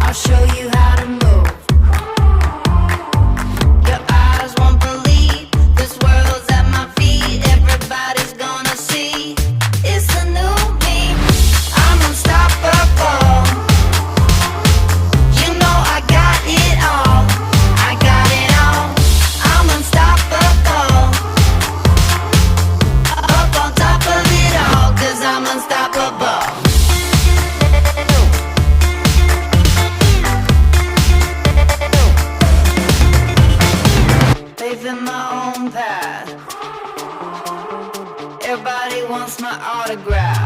I'll show you how to move. Your eyes won't believe this world's at my feet. Everybody's gonna see it's the new me. I'm unstoppable. You know I got it all. I got it all. I'm unstoppable. Up on top of it all, 'cause I'm unstoppable. Paving my own path. Everybody wants my autograph.